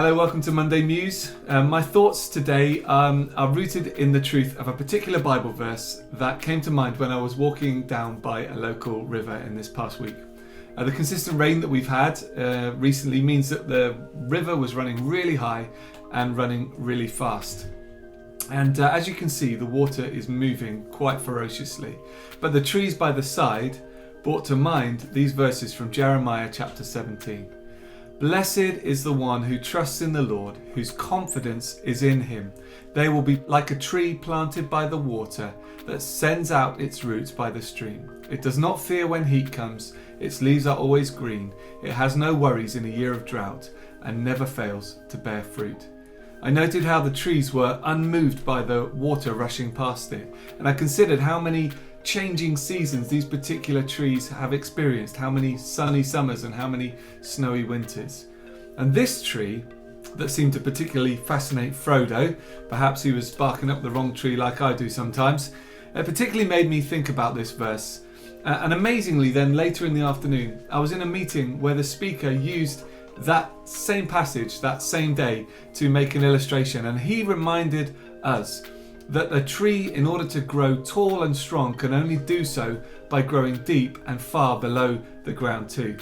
Hello, welcome to Monday Muse. My thoughts today are rooted in the truth of a particular Bible verse that came to mind when I was walking down by a local river in this past week. The consistent rain that we've had recently means that the river was running really high and running really fast. And as you can see, the water is moving quite ferociously. But the trees by the side brought to mind these verses from Jeremiah chapter 17. Blessed is the one who trusts in the Lord, whose confidence is in him. They will be like a tree planted by the water that sends out its roots by the stream. It does not fear when heat comes. Its leaves are always green. It has no worries in a year of drought and never fails to bear fruit. I noted how the trees were unmoved by the water rushing past it, and I considered how many changing seasons these particular trees have experienced, how many sunny summers and how many snowy winters. And this tree that seemed to particularly fascinate Frodo, perhaps he was barking up the wrong tree like I do sometimes, it particularly made me think about this verse. And amazingly then, later in the afternoon, I was in a meeting where the speaker used that same passage that same day to make an illustration, and he reminded us that a tree, in order to grow tall and strong, can only do so by growing deep and far below the ground too.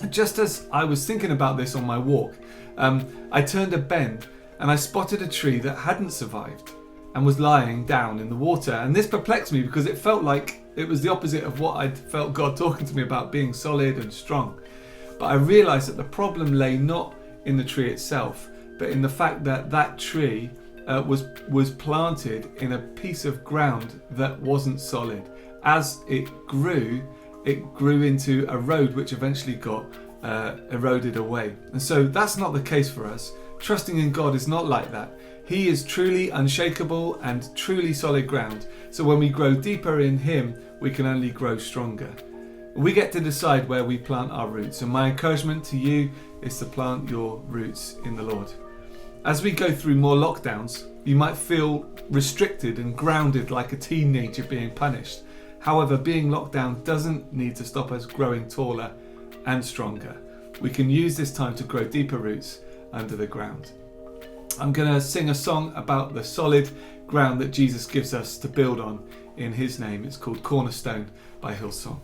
Just as I was thinking about this on my walk, I turned a bend and I spotted a tree that hadn't survived and was lying down in the water. And this perplexed me because it felt like it was the opposite of what I'd felt God talking to me about, being solid and strong. But I realised that the problem lay not in the tree itself, but in the fact that that tree was planted in a piece of ground that wasn't solid. As it grew into a road which eventually got eroded away. And so that's not the case for us. Trusting in God is not like that. He is truly unshakable and truly solid ground. So when we grow deeper in Him, we can only grow stronger. We get to decide where we plant our roots. And my encouragement to you is to plant your roots in the Lord. As we go through more lockdowns, you might feel restricted and grounded like a teenager being punished. However, being locked down doesn't need to stop us growing taller and stronger. We can use this time to grow deeper roots under the ground. I'm going to sing a song about the solid ground that Jesus gives us to build on in His name. It's called Cornerstone by Hillsongs.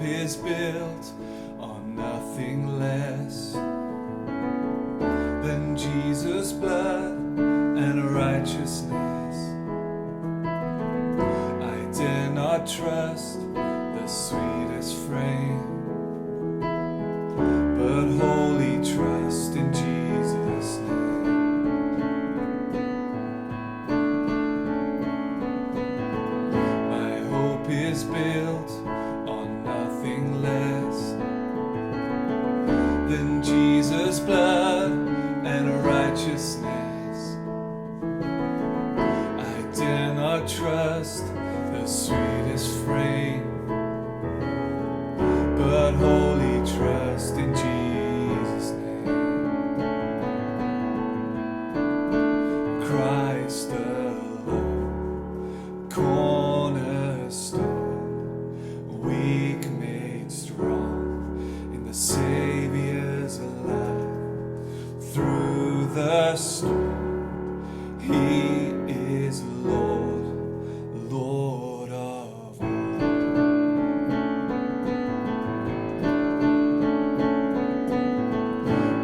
Is built on nothing less than Jesus' blood and righteousness. I dare not trust the sweetest frame, but wholly trust in Jesus' name. My hope is built on nothing less than Jesus' blood and righteousness. I dare not trust the sweetest frame, but wholly trust in Jesus' name. Christ alone, cornerstone, weak made strong in the Savior's love. Through the storm, He is Lord, Lord of all.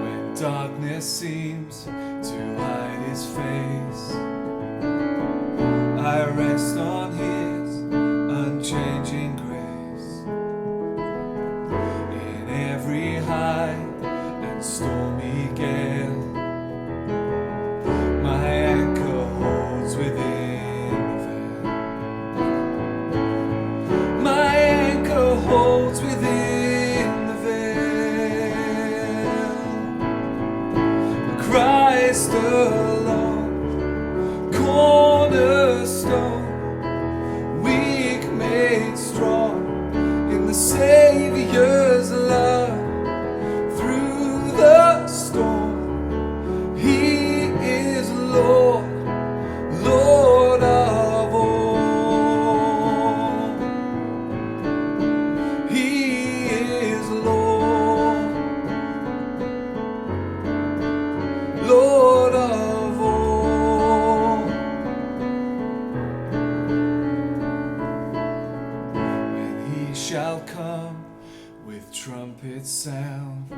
When darkness seems to hide His face, I rest on His unchanging grace. In every high and stormy gale, my anchor Lord, Lord of all. He is Lord, Lord of all. And he shall come with trumpet sound,